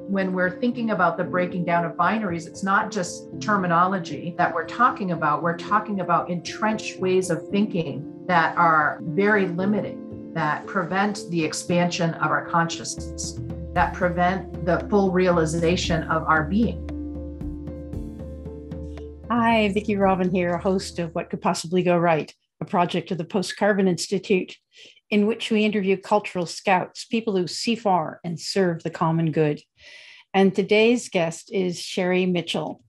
when we're thinking about the breaking down of binaries, it's not just terminology that we're talking about. We're talking about entrenched ways of thinking that are very limiting, that prevent the expansion of our consciousness, that prevent the full realization of our being. Hi, Vicki Robin here, host of What Could Possibly Go Right, a project of the Post-Carbon Institute, in which we interview cultural scouts, people who see far and serve the common good. And today's guest is Sherri Mitchell.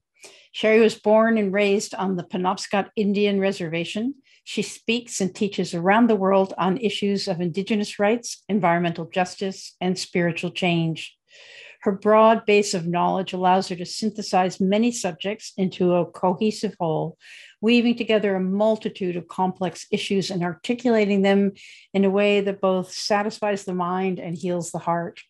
Sherri was born and raised on the Penobscot Indian reservation. She speaks and teaches around the world on issues of Indigenous rights, environmental justice, and spiritual change. Her broad base of knowledge allows her to synthesize many subjects into a cohesive whole, weaving together a multitude of complex issues and articulating them in a way that both satisfies the mind and heals the heart.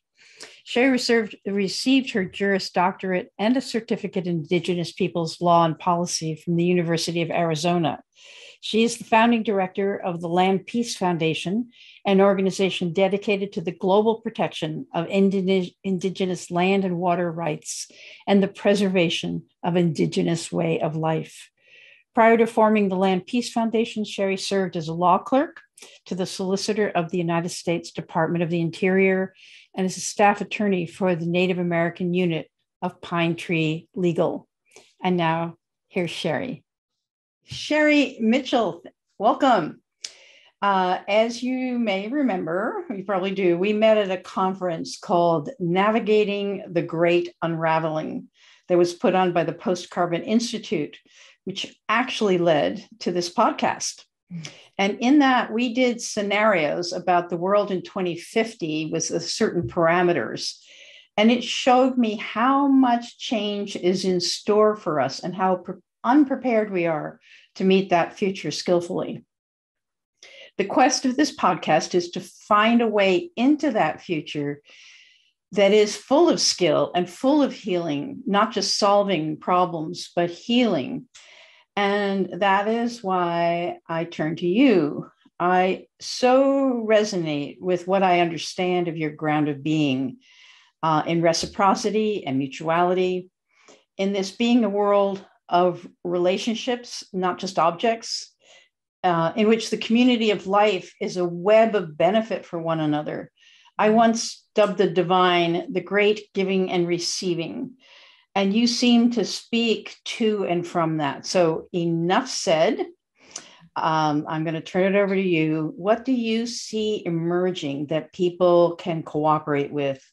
Sherri received her Juris Doctorate and a certificate in Indigenous Peoples Law and Policy from the University of Arizona. She is the founding director of the Land Peace Foundation, an organization dedicated to the global protection of Indigenous land and water rights and the preservation of Indigenous way of life. Prior to forming the Land Peace Foundation, Sherri served as a law clerk to the Solicitor of the United States Department of the Interior and as a staff attorney for the Native American unit of Pine Tree Legal. And now, here's Sherri. Sherri Mitchell, welcome. As you may remember, you probably do, we met at a conference called Navigating the Great Unraveling that was put on by the Post-Carbon Institute, which actually led to this podcast. And in that, we did scenarios about the world in 2050 with certain parameters. And it showed me how much change is in store for us and how unprepared we are to meet that future skillfully. The quest of this podcast is to find a way into that future that is full of skill and full of healing, not just solving problems, but healing. And that is why I turn to you. I so resonate with what I understand of your ground of being in reciprocity and mutuality, in this being a world of relationships, not just objects, in which the community of life is a web of benefit for one another. I once dubbed the divine the great giving and receiving, and you seem to speak to and from that. So enough said. I'm going to turn it over to you. What do you see emerging that people can cooperate with,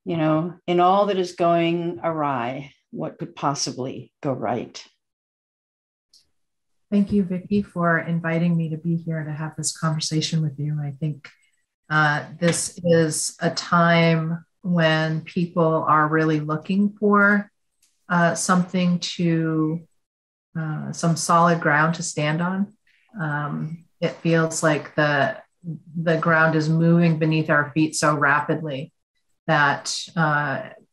in all that is going awry? What could possibly go right? Thank you, Vicki, for inviting me to be here to have this conversation with you. I think this is a time when people are really looking for something some solid ground to stand on. It feels like the ground is moving beneath our feet so rapidly that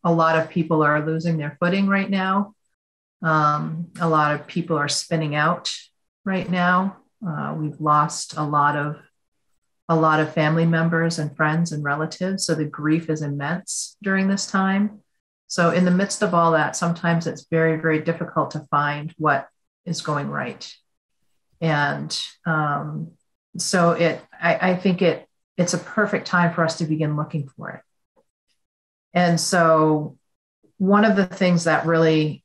a lot of people are losing their footing right now. A lot of people are spinning out right now. We've lost a lot of family members and friends and relatives. So the grief is immense during this time. So in the midst of all that, sometimes it's very, very difficult to find what is going right. And so I think it's a perfect time for us to begin looking for it. And so one of the things that really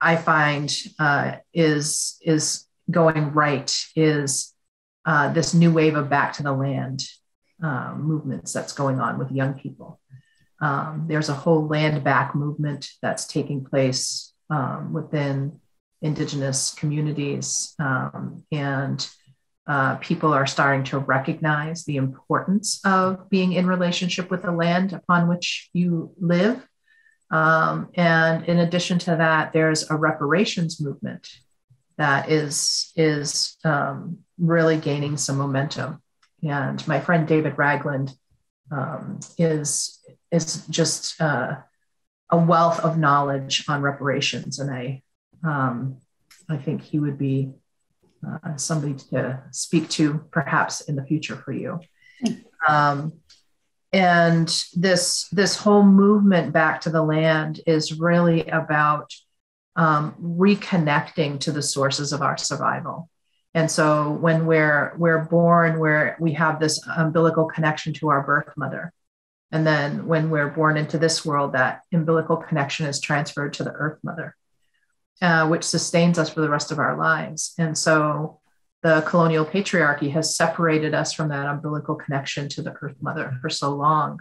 I find is going right is this new wave of back to the land movements that's going on with young people. There's a whole land back movement that's taking place within Indigenous communities, and people are starting to recognize the importance of being in relationship with the land upon which you live. And in addition to that, there's a reparations movement that is really gaining some momentum. And my friend David Ragland is just a wealth of knowledge on reparations, and I think he would be somebody to speak to perhaps in the future for you. And this whole movement back to the land is really about reconnecting to the sources of our survival. And so when we're born, we have this umbilical connection to our birth mother. And then when we're born into this world, that umbilical connection is transferred to the earth mother, which sustains us for the rest of our lives. And so the colonial patriarchy has separated us from that umbilical connection to the earth mother for so long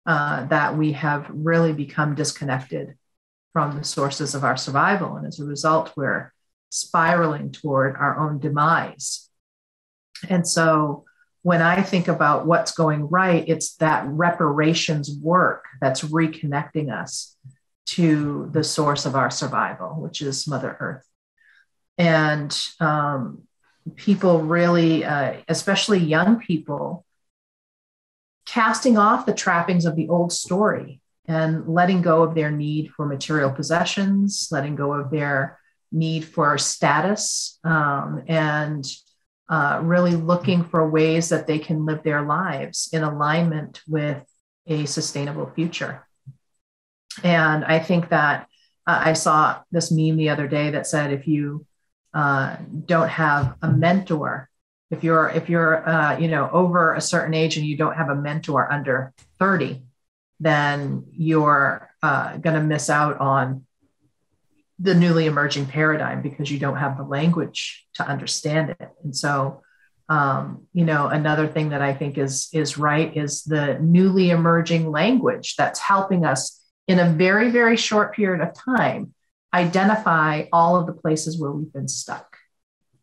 that we have really become disconnected from the sources of our survival. And as a result, we're spiraling toward our own demise. And so when I think about what's going right, it's that reparations work that's reconnecting us to the source of our survival, which is Mother Earth. And people really, especially young people, casting off the trappings of the old story and letting go of their need for material possessions, letting go of their need for status, and really looking for ways that they can live their lives in alignment with a sustainable future. And I think that I saw this meme the other day that said, if you don't have a mentor, if you're over a certain age and you don't have a mentor under 30, then you're going to miss out on the newly emerging paradigm because you don't have the language to understand it. And so, another thing that I think is right is the newly emerging language that's helping us in a very, very short period of time identify all of the places where we've been stuck.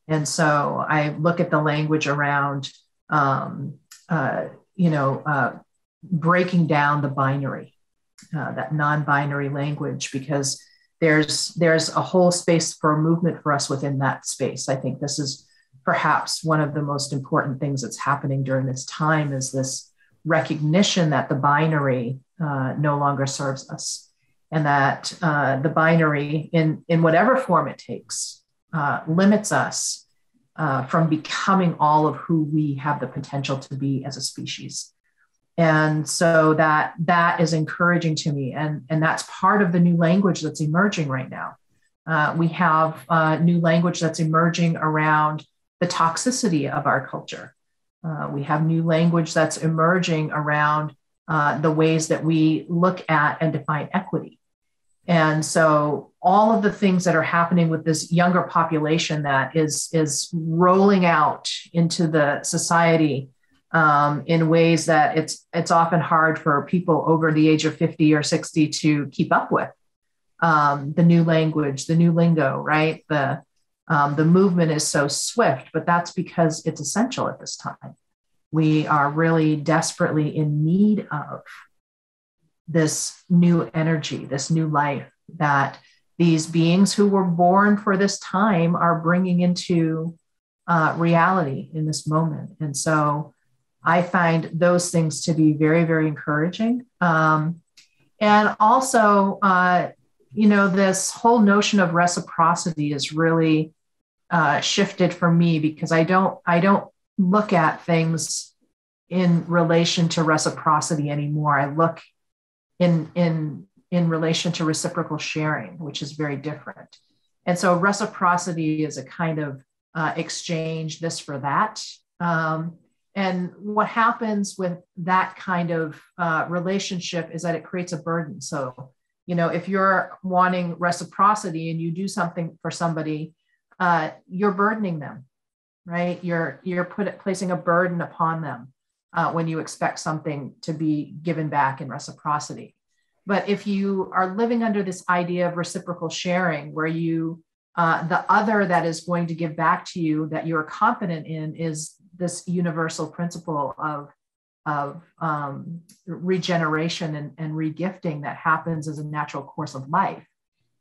And so I look at the language around, breaking down the binary, that non-binary language, because there's a whole space for a movement for us within that space. I think this is perhaps one of the most important things that's happening during this time, is this recognition that the binary no longer serves us, and that the binary, in whatever form it takes, limits us from becoming all of who we have the potential to be as a species. And so that is encouraging to me. And that's part of the new language that's emerging right now. We have new language that's emerging around the toxicity of our culture. We have new language that's emerging around the ways that we look at and define equity. And so all of the things that are happening with this younger population that is rolling out into the society in ways that it's often hard for people over the age of 50 or 60 to keep up with. The new language, the new lingo, right? The movement is so swift, but that's because it's essential at this time. We are really desperately in need of this new energy, this new life that these beings who were born for this time are bringing into reality in this moment. And so I find those things to be very, very encouraging. And also, this whole notion of reciprocity is really shifted for me, because I don't look at things in relation to reciprocity anymore. I look in relation to reciprocal sharing, which is very different. And so reciprocity is a kind of exchange, this for that. And what happens with that kind of relationship is that it creates a burden. So, if you're wanting reciprocity and you do something for somebody, you're burdening them, right? You're placing a burden upon them when you expect something to be given back in reciprocity. But if you are living under this idea of reciprocal sharing, where the other that is going to give back to you, that you're confident in, is this universal principle of regeneration and regifting that happens as a natural course of life.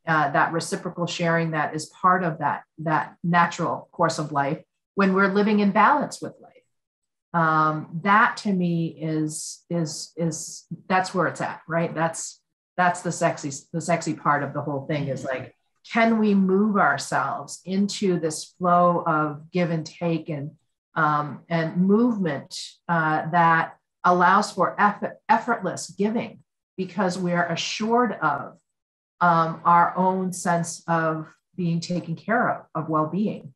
That reciprocal sharing that is part of that natural course of life when we're living in balance with life. That to me is that's where it's at, right? That's the sexy part of the whole thing, is like, can we move ourselves into this flow of give and take and movement that allows for effortless giving because we are assured of our own sense of being taken care of well-being.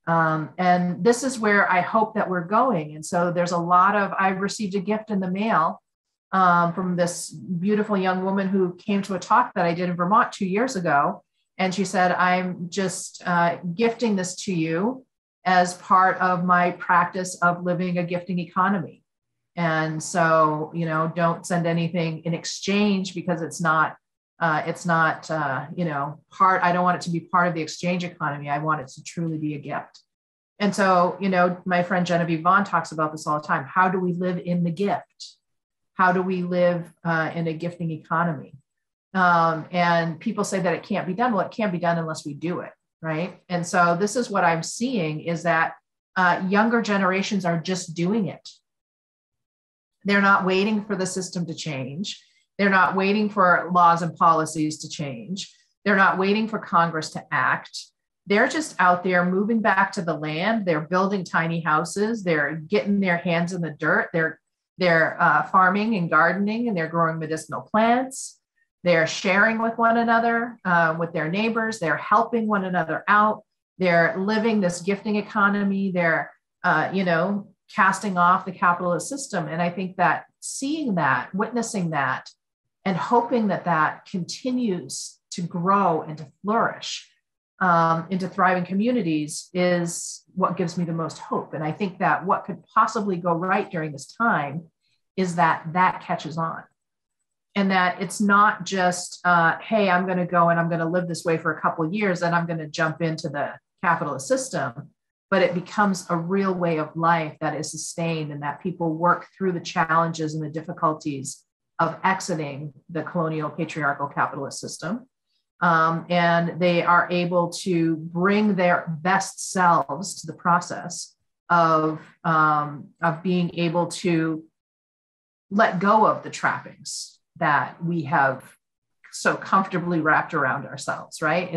And this is where I hope that we're going. And so there's a lot of, I received a gift in the mail from this beautiful young woman who came to a talk that I did in Vermont 2 years ago. And she said, I'm just gifting this to you as part of my practice of living a gifting economy. And so, don't send anything in exchange because it's not, part, I don't want it to be part of the exchange economy. I want it to truly be a gift. And so, my friend Genevieve Vaughn talks about this all the time. How do we live in the gift? How do we live in a gifting economy? And people say that it can't be done. Well, it can't be done unless we do it, right? And so this is what I'm seeing is that younger generations are just doing it. They're not waiting for the system to change. They're not waiting for laws and policies to change. They're not waiting for Congress to act. They're just out there moving back to the land. They're building tiny houses. They're getting their hands in the dirt. They're farming and gardening, and they're growing medicinal plants. They're sharing with one another, with their neighbors. They're helping one another out. They're living this gifting economy. They're, casting off the capitalist system. And I think that seeing that, witnessing that, and hoping that that continues to grow and to flourish into thriving communities is what gives me the most hope. And I think that what could possibly go right during this time is that that catches on. And that it's not just, hey, I'm going to go and I'm going to live this way for a couple of years and I'm going to jump into the capitalist system, but it becomes a real way of life that is sustained and that people work through the challenges and the difficulties of exiting the colonial patriarchal capitalist system. And they are able to bring their best selves to the process of being able to let go of the trappings that we have so comfortably wrapped around ourselves, right?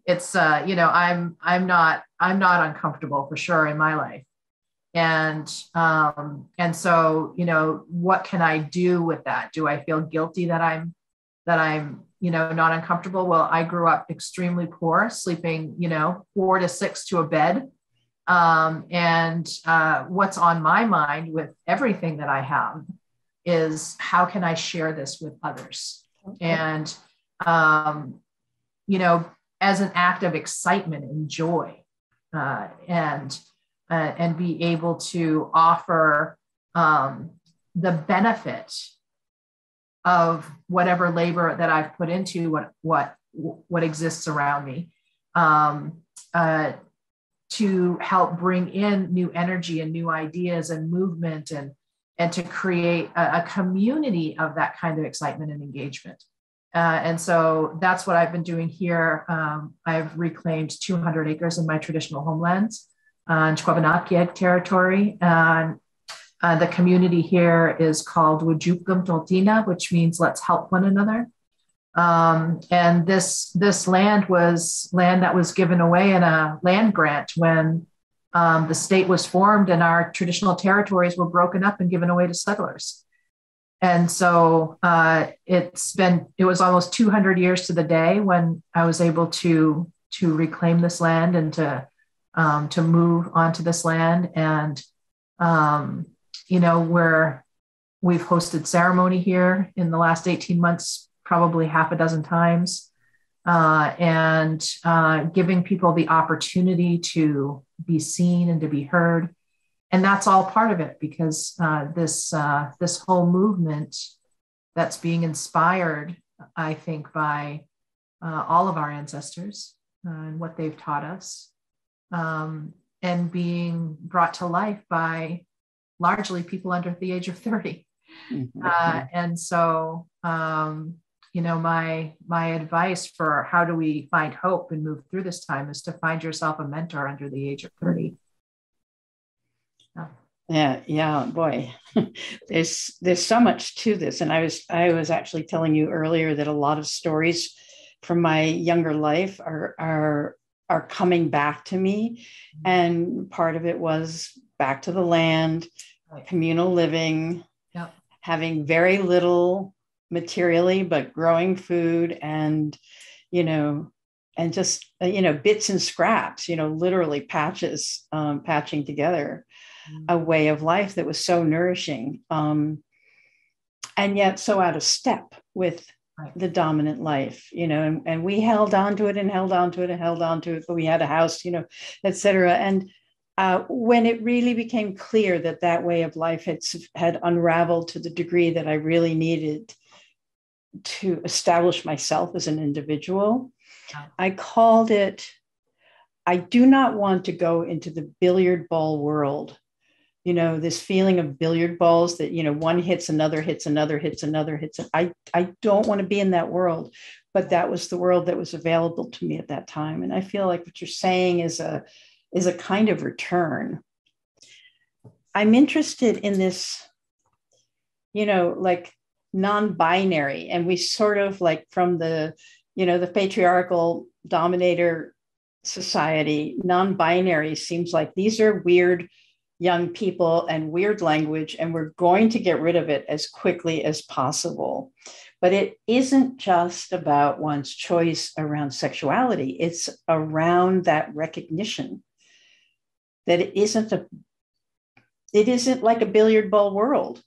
I'm not uncomfortable for sure in my life. And so, what can I do with that? Do I feel guilty that I'm not uncomfortable? Well, I grew up extremely poor, sleeping, 4 to 6 to a bed. What's on my mind with everything that I have is how can I share this with others? Okay. And, as an act of excitement and joy, and be able to offer the benefit of whatever labor that I've put into what exists around me, to help bring in new energy and new ideas and movement and to create a community of that kind of excitement and engagement. And so that's what I've been doing here. I've reclaimed 200 acres in my traditional homelands on Binaries territory. And the community here is called Wujupgum Toltina, which means let's help one another. And this land was land that was given away in a land grant when the state was formed and our traditional territories were broken up and given away to settlers. And so it was almost 200 years to the day when I was able to reclaim this land and to move onto this land. And, we've hosted ceremony here in the last 18 months, probably half a dozen times, and giving people the opportunity to be seen and to be heard. And that's all part of it because this whole movement that's being inspired, I think, by all of our ancestors and what they've taught us, and being brought to life by largely people under the age of 30. Mm-hmm. And so, my advice for how do we find hope and move through this time is to find yourself a mentor under the age of 30. Yeah, boy, there's so much to this. And I was actually telling you earlier that a lot of stories from my younger life are coming back to me. And part of it was back to the land, Right. communal living, Yep. having very little materially, but growing food and, and just, bits and scraps, literally patches, patching together a way of life that was so nourishing, and yet so out of step with the dominant life, and we held on to it and held on to it and held on to it, but we had a house, et cetera. And when it really became clear that that way of life had unraveled to the degree that I really needed to establish myself as an individual, I called it, I do not want to go into the billiard ball world. This feeling of billiard balls that, one hits, another hits, another hits, another hits. I don't want to be in that world, but that was the world that was available to me at that time. And I feel like what you're saying is a kind of return. I'm interested in this, like non-binary, and we sort of like from the, the patriarchal dominator society, non-binary seems like these are weird young people and weird language, and we're going to get rid of it as quickly as possible. But it isn't just about one's choice around sexuality. It's around that recognition that it isn't like a billiard ball world.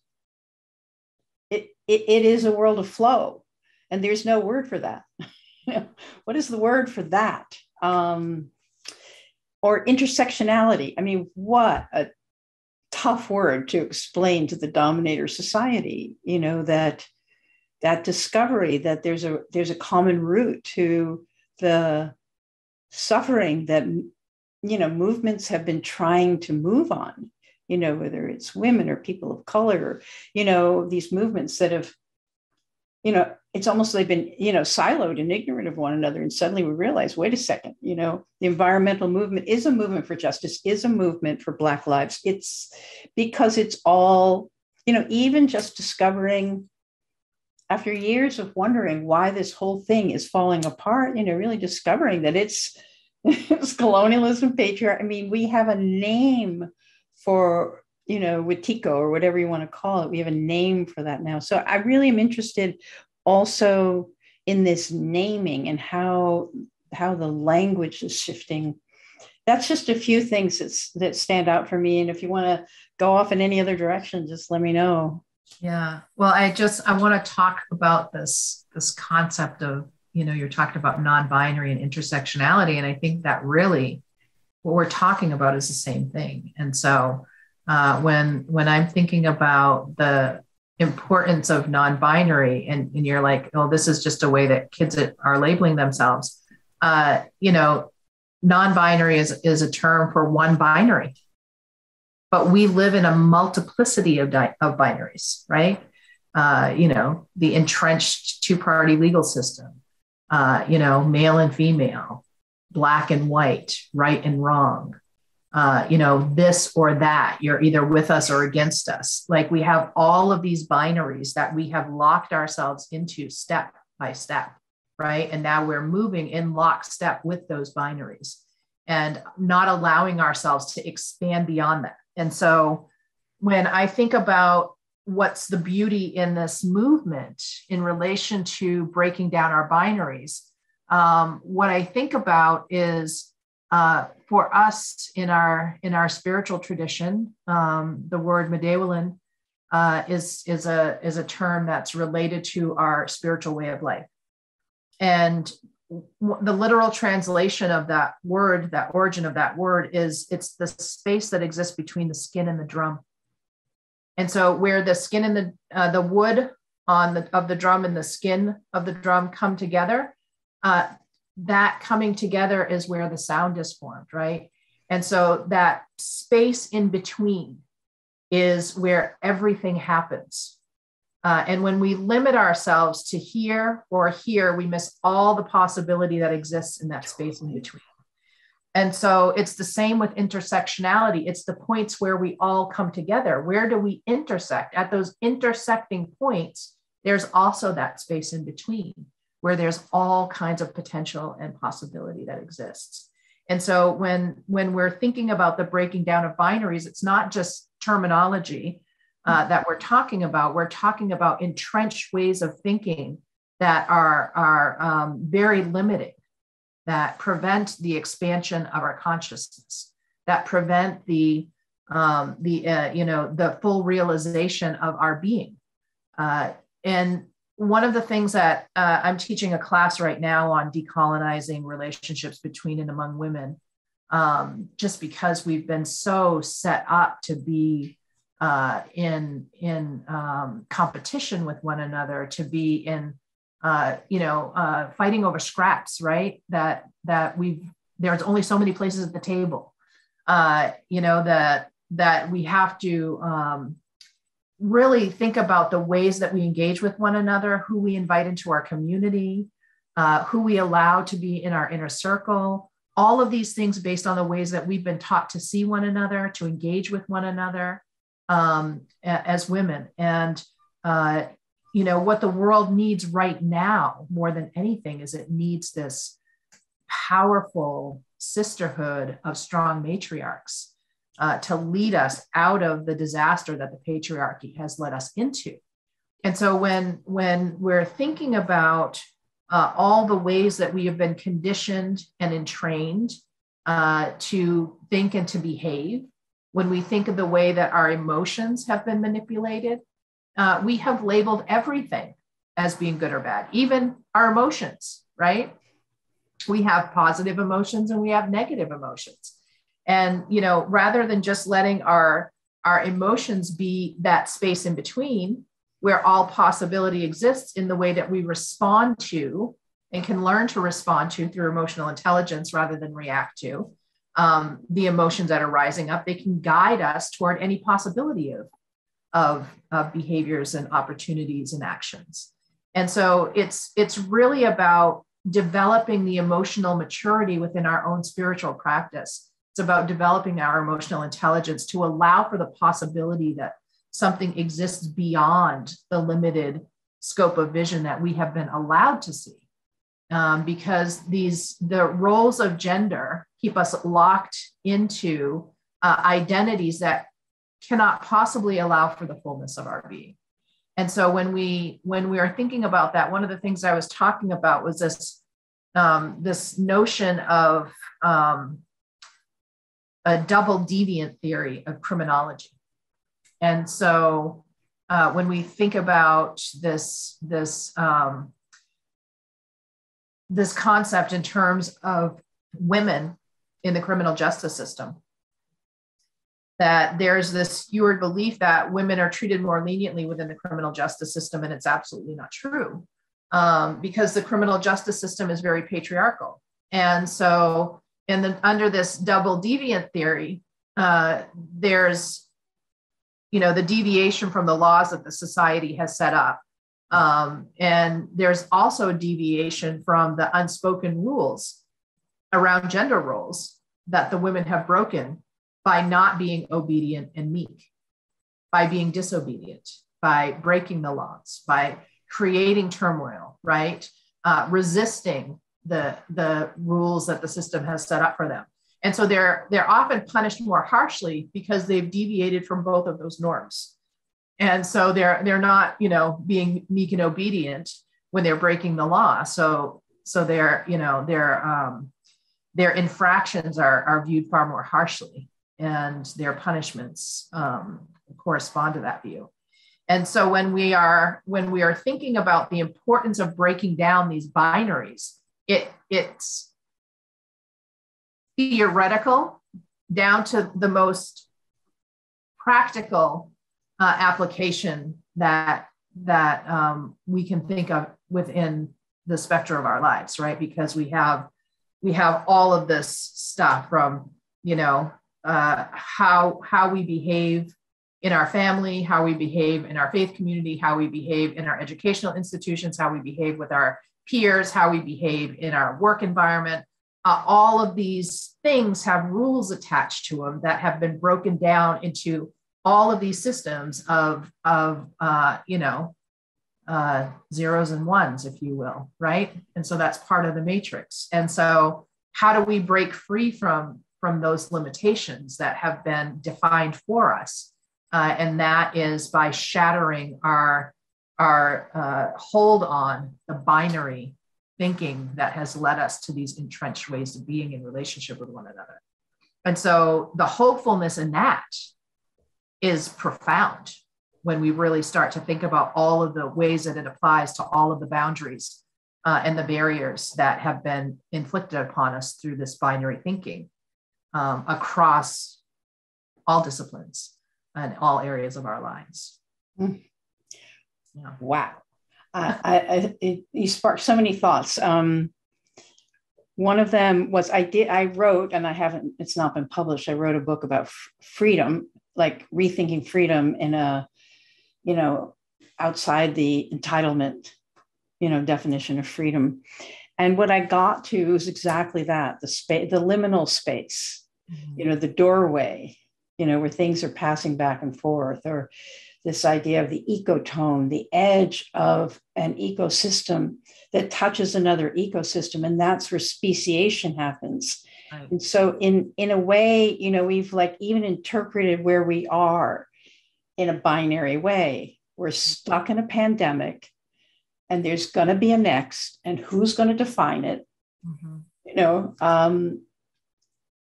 It is a world of flow, and there's no word for that. What is the word for that? Or intersectionality. I mean, what a tough word to explain to the dominator society, that discovery that there's a common root to the suffering that, movements have been trying to move on, whether it's women or people of color, these movements that have, it's almost they've been, siloed and ignorant of one another. And suddenly we realize, wait a second, the environmental movement is a movement for justice, is a movement for Black lives. It's because it's all, even just discovering after years of wondering why this whole thing is falling apart, really discovering that it's colonialism, patriarchy. I mean, we have a name for, Wetiko or whatever you want to call it. We have a name for that now. So I really am interested also in this naming and how the language is shifting. That's just a few things that stand out for me. And if you want to go off in any other direction, just let me know. Yeah. Well, I want to talk about this concept of, you're talking about non-binary and intersectionality. And I think that really what we're talking about is the same thing. And so when I'm thinking about the importance of non-binary and you're like, oh, this is just a way that kids are labeling themselves, non-binary is a term for one binary, but we live in a multiplicity of binaries, right? The entrenched two-party legal system, male and female, Black and white, right and wrong, this or that, you're either with us or against us. Like we have all of these binaries that we have locked ourselves into step by step, right? And now we're moving in lockstep with those binaries and not allowing ourselves to expand beyond that. And so when I think about what's the beauty in this movement in relation to breaking down our binaries, what I think about is for us in our spiritual tradition, the word Medewalin is a term that's related to our spiritual way of life. And the literal translation of that word, that origin of that word is it's the space that exists between the skin and the drum. And so where the skin and the wood of the drum and the skin of the drum come together, that coming together is where the sound is formed, right? And so that space in between is where everything happens. And when we limit ourselves to here or here, we miss all the possibility that exists in that space in between. And so it's the same with intersectionality. It's the points where we all come together. Where do we intersect? At those intersecting points, there's also that space in between where there's all kinds of potential and possibility that exists. And so when we're thinking about the breaking down of binaries, it's not just terminology that we're talking about entrenched ways of thinking that are very limiting, that prevent the expansion of our consciousness, that prevent the full realization of our being. And one of the things that I'm teaching a class right now on decolonizing relationships between and among women, just because we've been so set up to be in competition with one another, to be in fighting over scraps, right? That there's only so many places at the table, that we have to really think about the ways that we engage with one another, who we invite into our community, who we allow to be in our inner circle, all of these things based on the ways that we've been taught to see one another, to engage with one another as women. And, what the world needs right now more than anything is it needs this powerful sisterhood of strong matriarchs to lead us out of the disaster that the patriarchy has led us into. And so when we're thinking about all the ways that we have been conditioned and entrained to think and to behave, when we think of the way that our emotions have been manipulated, we have labeled everything as being good or bad, even our emotions, right? We have positive emotions and we have negative emotions. And, rather than just letting our emotions be that space in between where all possibility exists in the way that we respond to and can learn to respond to through emotional intelligence rather than react to the emotions that are rising up, they can guide us toward any possibility of behaviors and opportunities and actions. And so it's really about developing the emotional maturity within our own spiritual practice. It's about developing our emotional intelligence to allow for the possibility that something exists beyond the limited scope of vision that we have been allowed to see. Because the roles of gender keep us locked into identities that cannot possibly allow for the fullness of our being. And so when we are thinking about that, one of the things I was talking about was this notion of a double deviant theory of criminology. And so when we think about this concept in terms of women in the criminal justice system, that there's this skewed belief that women are treated more leniently within the criminal justice system, and it's absolutely not true, because the criminal justice system is very patriarchal. And so under this double deviant theory, there's the deviation from the laws that the society has set up. And there's also a deviation from the unspoken rules around gender roles that the women have broken by not being obedient and meek, by being disobedient, by breaking the laws, by creating turmoil, right? Resisting the rules that the system has set up for them. And so they're often punished more harshly because they've deviated from both of those norms. And so they're not, being meek and obedient when they're breaking the law. So their infractions are viewed far more harshly, and their punishments correspond to that view. And so when we are thinking about the importance of breaking down these binaries, it's theoretical down to the most practical application that we can think of within the spectrum of our lives, right? Because we have all of this stuff from how we behave in our family, how we behave in our faith community, how we behave in our educational institutions, how we behave with our peers, how we behave in our work environment. All of these things have rules attached to them that have been broken down into all of these systems of zeros and ones, if you will, right? And so that's part of the matrix. And so how do we break free from those limitations that have been defined for us And that is by shattering our hold on the binary thinking that has led us to these entrenched ways of being in relationship with one another. And so the hopefulness in that is profound when we really start to think about all of the ways that it applies to all of the boundaries and the barriers that have been inflicted upon us through this binary thinking across all disciplines and all areas of our lives. Mm. Yeah. Wow. You sparked so many thoughts. One of them was I wrote, and it's not been published. I wrote a book about freedom, like rethinking freedom in a, outside the entitlement, definition of freedom. And what I got to was exactly that, the liminal space, the doorway, where things are passing back and forth, or this idea of the ecotone, the edge of an ecosystem that touches another ecosystem. And that's where speciation happens. Right. And so in a way, we've even interpreted where we are in a binary way. We're stuck in a pandemic, and there's going to be a next, and who's going to define it?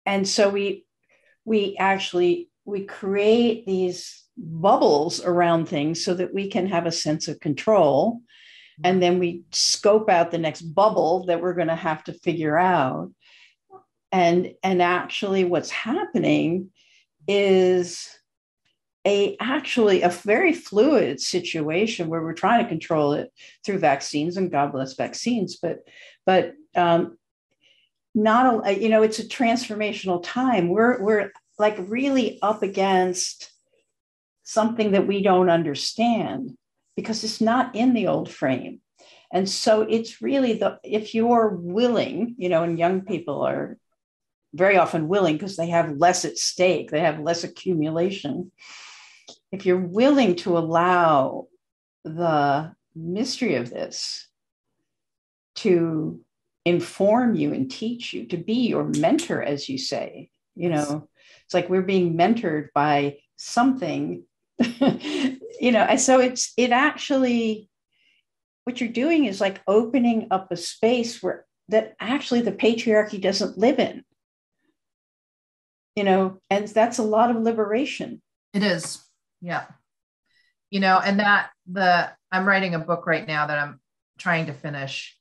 And so we create these bubbles around things so that we can have a sense of control. And then we scope out the next bubble that we're going to have to figure out. And actually what's happening is actually a very fluid situation where we're trying to control it through vaccines, and God bless vaccines, but not, it's a transformational time. We're like really up against something that we don't understand because it's not in the old frame. And so it's really if you're willing, and young people are very often willing because they have less at stake, they have less accumulation. If you're willing to allow the mystery of this to inform you and teach you, to be your mentor, as you say, it's like we're being mentored by something, and so it actually, what you're doing is like opening up a space that actually the patriarchy doesn't live in, and that's a lot of liberation. It is. Yeah. And I'm writing a book right now that I'm trying to finish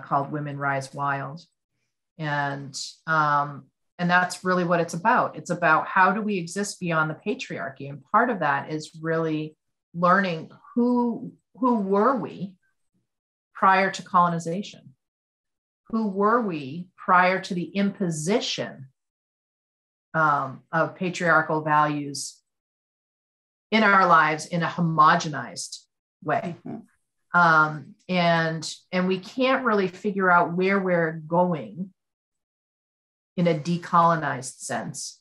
called Women Rise Wild. And that's really what it's about. It's about how do we exist beyond the patriarchy? And part of that is really learning who were we prior to colonization? Who were we prior to the imposition of patriarchal values in our lives in a homogenized way? Mm-hmm. And we can't really figure out where we're going in a decolonized sense.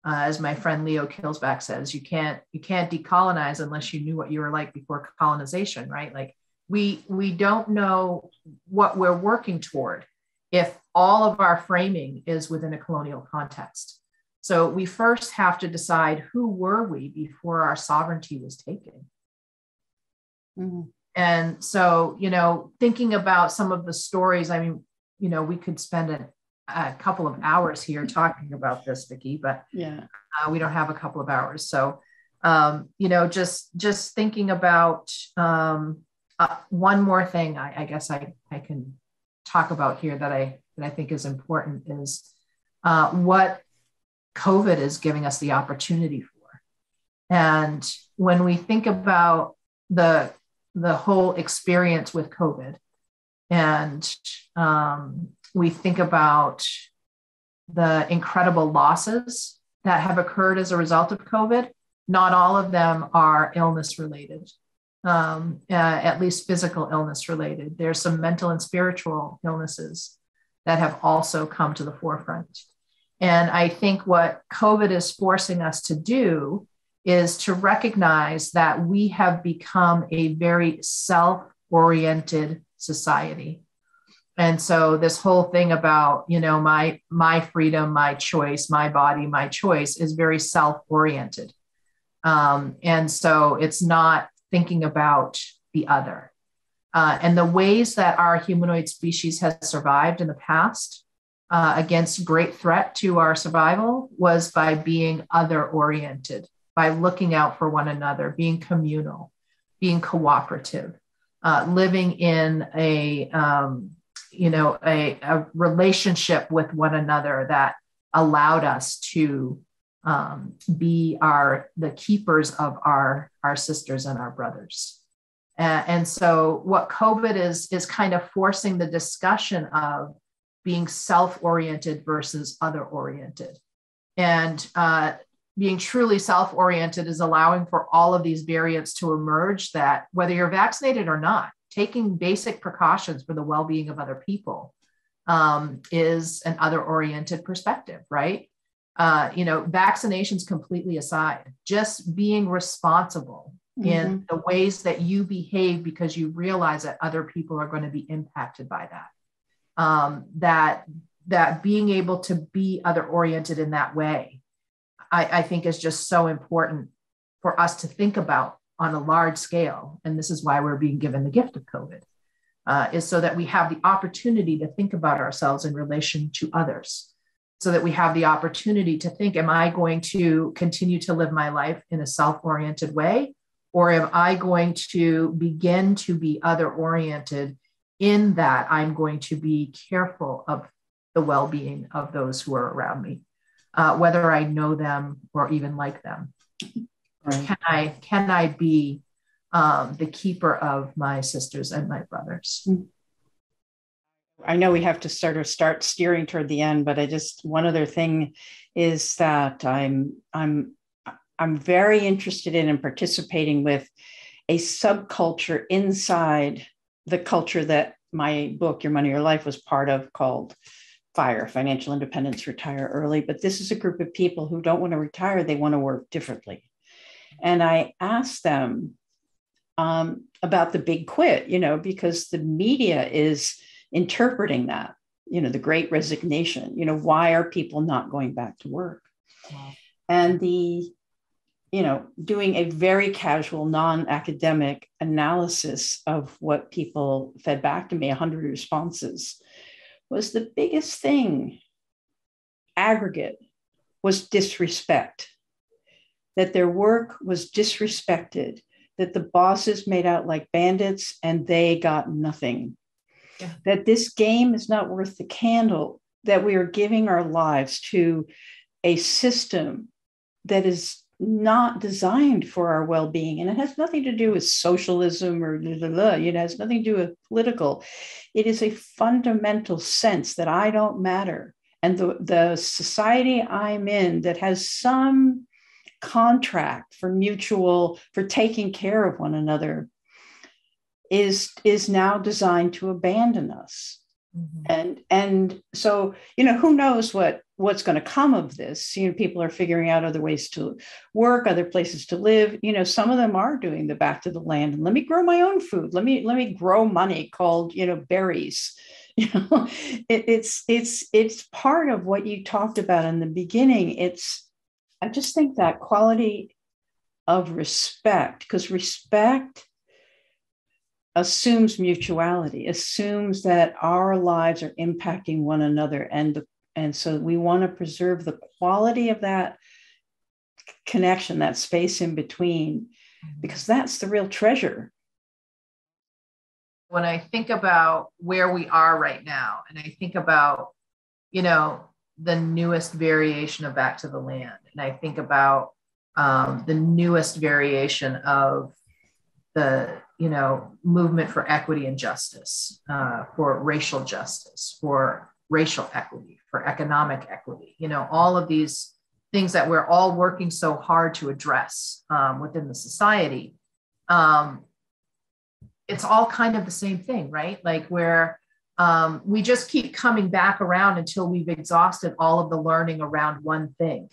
As my friend Leo Kilsback says, you can't decolonize unless you knew what you were like before colonization, right? Like we don't know what we're working toward if all of our framing is within a colonial context. So we first have to decide who were we before our sovereignty was taken. Mm-hmm. And so, thinking about some of the stories, we could spend a couple of hours here talking about this, Vicki, but yeah, we don't have a couple of hours. So, just thinking about one more thing, I guess I can talk about here that I think is important is what COVID is giving us the opportunity for. And when we think about the whole experience with COVID, and we think about the incredible losses that have occurred as a result of COVID, not all of them are illness related, at least physical illness related. There's some mental and spiritual illnesses that have also come to the forefront. And I think what COVID is forcing us to do is to recognize that we have become a very self-oriented society. And so this whole thing about, my freedom, my choice, my body, my choice is very self-oriented. And so it's not thinking about the other. And the ways that our humanoid species has survived in the past against great threat to our survival was by being other-oriented, by looking out for one another, being communal, being cooperative, living in a relationship with one another that allowed us to be the keepers of our sisters and our brothers. And so what COVID is kind of forcing the discussion of being self-oriented versus other-oriented. And being truly self-oriented is allowing for all of these variants to emerge that whether you're vaccinated or not, taking basic precautions for the well-being of other people is an other-oriented perspective, right? Vaccinations completely aside, just being responsible in the ways that you behave because you realize that other people are going to be impacted by that. That being able to be other-oriented in that way, I think is just so important for us to think about on a large scale. And this is why we're being given the gift of COVID, is so that we have the opportunity to think about ourselves in relation to others, so that we have the opportunity to think, am I going to continue to live my life in a self-oriented way? Or am I going to begin to be other-oriented in that I'm going to be careful of the well-being of those who are around me, whether I know them or even like them? Right. Can I be the keeper of my sisters and my brothers? I know we have to start steering toward the end, but one other thing is that I'm very interested in and participating with a subculture inside the culture that my book, Your Money, Your Life, was part of, called FIRE, Financial Independence, Retire Early. But this is a group of people who don't want to retire. They want to work differently. And I asked them about the big quit, because the media is interpreting that, the great resignation, why are people not going back to work? Wow. And doing a very casual, non-academic analysis of what people fed back to me, 100 responses, was the biggest thing, aggregate, was disrespect, that their work was disrespected, that the bosses made out like bandits and they got nothing, that this game is not worth the candle, that we are giving our lives to a system that is not designed for our well-being. And it has nothing to do with socialism or it has nothing to do with political. It is a fundamental sense that I don't matter. And the society I'm in that has some contract for taking care of one another is now designed to abandon us. Mm-hmm. And so, who knows what's going to come of this? People are figuring out other ways to work, other places to live. Some of them are doing the back to the land and let me grow my own food. Let me grow money called, berries. It's part of what you talked about in the beginning. I just think that quality of respect, because respect assumes mutuality, assumes that our lives are impacting one another. And so we want to preserve the quality of that connection, that space in between, because that's the real treasure. When I think about where we are right now, and I think about, the newest variation of Back to the Land, and I think about the newest variation of the movement for equity and justice, for racial justice, for racial equity, for economic equity, all of these things that we're all working so hard to address within the society. It's all kind of the same thing, right? Like where we just keep coming back around until we've exhausted all of the learning around one thing.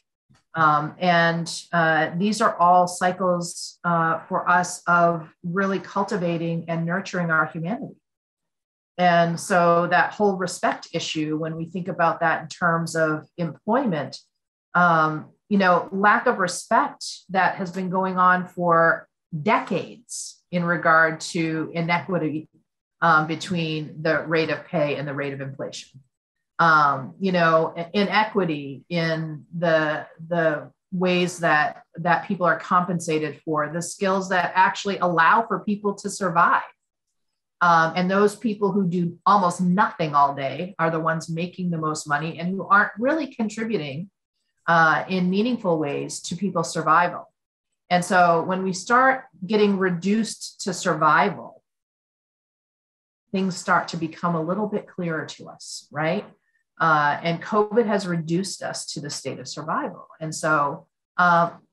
And these are all cycles for us of really cultivating and nurturing our humanity. And so that whole respect issue, when we think about that in terms of employment, lack of respect that has been going on for decades in regard to inequity between the rate of pay and the rate of inflation. Inequity in the ways that people are compensated for the skills that actually allow for people to survive. And those people who do almost nothing all day are the ones making the most money and who aren't really contributing in meaningful ways to people's survival. And so when we start getting reduced to survival, things start to become a little bit clearer to us, right? And COVID has reduced us to the state of survival. And so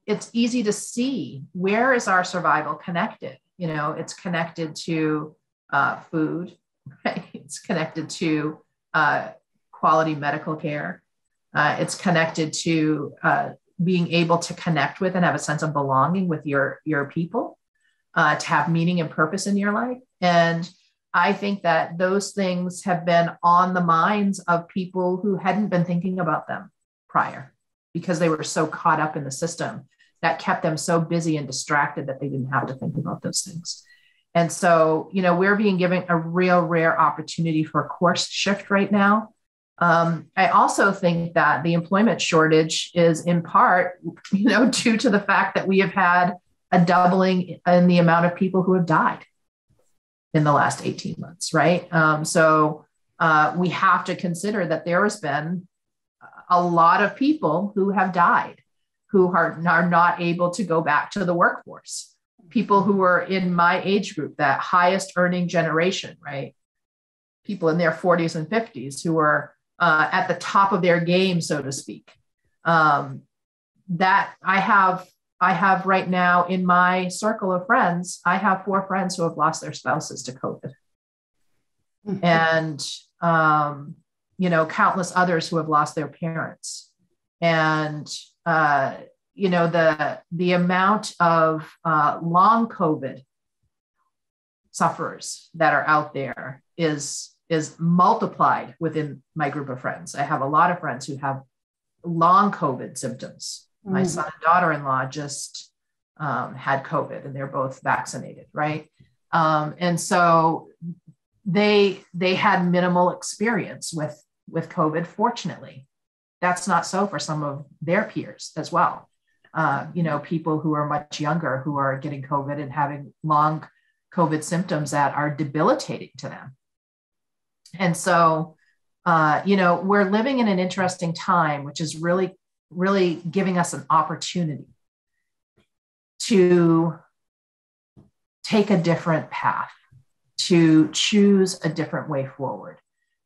it's easy to see, where is our survival connected? It's connected to food, right? It's connected to quality medical care. It's connected to being able to connect with and have a sense of belonging with your people, to have meaning and purpose in your life. And I think that those things have been on the minds of people who hadn't been thinking about them prior, because they were so caught up in the system that kept them so busy and distracted that they didn't have to think about those things. And so, we're being given a real rare opportunity for a course shift right now. I also think that the employment shortage is in part, due to the fact that we have had a doubling in the amount of people who have died in the last 18 months, right? So we have to consider that there has been a lot of people who have died, who are not able to go back to the workforce. People who were in my age group, that highest earning generation, right? People in their 40s and 50s who are at the top of their game, so to speak. That I have right now in my circle of friends, I have 4 friends who have lost their spouses to COVID. Mm-hmm. And, countless others who have lost their parents. And, the amount of long COVID sufferers that are out there is multiplied within my group of friends. I have a lot of friends who have long COVID symptoms. Mm. My son and daughter-in-law just had COVID, and they're both vaccinated, right? And so they had minimal experience with COVID, fortunately. That's not so for some of their peers as well. People who are much younger who are getting COVID and having long COVID symptoms that are debilitating to them. And so, we're living in an interesting time, which is really, really giving us an opportunity to take a different path, to choose a different way forward,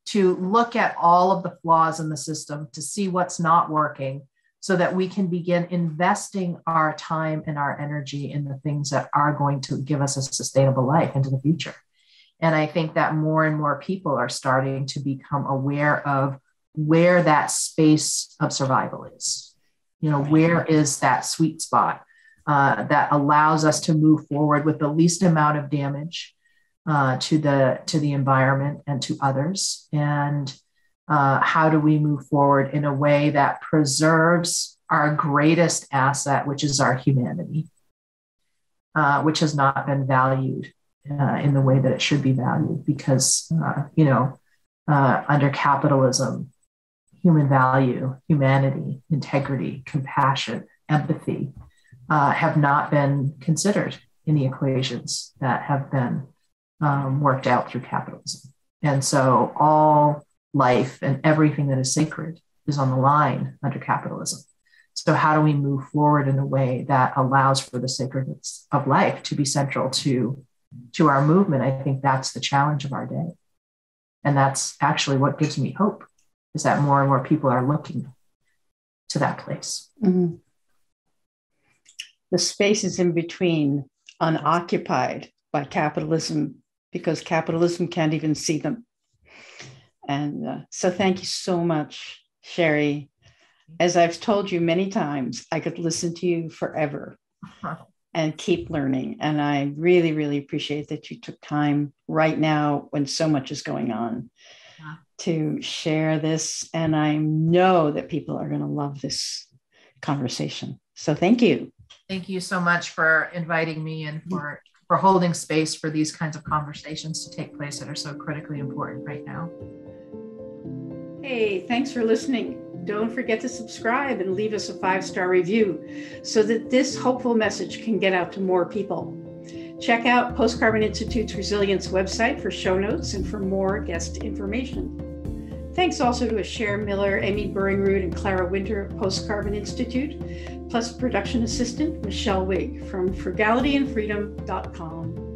to look at all of the flaws in the system, to see what's not working, so that we can begin investing our time and our energy in the things that are going to give us a sustainable life into the future. And I think that more and more people are starting to become aware of where that space of survival is. Where is that sweet spot that allows us to move forward with the least amount of damage to the environment and to others? And how do we move forward in a way that preserves our greatest asset, which is our humanity, which has not been valued in the way that it should be valued? Because, under capitalism, human value, humanity, integrity, compassion, empathy have not been considered in the equations that have been worked out through capitalism. And so all life and everything that is sacred is on the line under capitalism. So how do we move forward in a way that allows for the sacredness of life to be central to our movement? I think that's the challenge of our day. And that's actually what gives me hope, is that more and more people are looking to that place. Mm-hmm. The spaces in between, unoccupied by capitalism, because capitalism can't even see them. And so thank you so much, Sherri. As I've told you many times, I could listen to you forever and keep learning. And I really, really appreciate that you took time right now when so much is going on to share this. And I know that people are going to love this conversation. So thank you. Thank you so much for inviting me and for holding space for these kinds of conversations to take place that are so critically important right now. Hey, thanks for listening. Don't forget to subscribe and leave us a 5-star review so that this hopeful message can get out to more people. Check out Post-Carbon Institute's Resilience website for show notes and for more guest information. Thanks also to Sherri Miller, Amy Burringrud, and Clara Winter of Post-Carbon Institute, plus production assistant Michelle Wigg from frugalityandfreedom.com.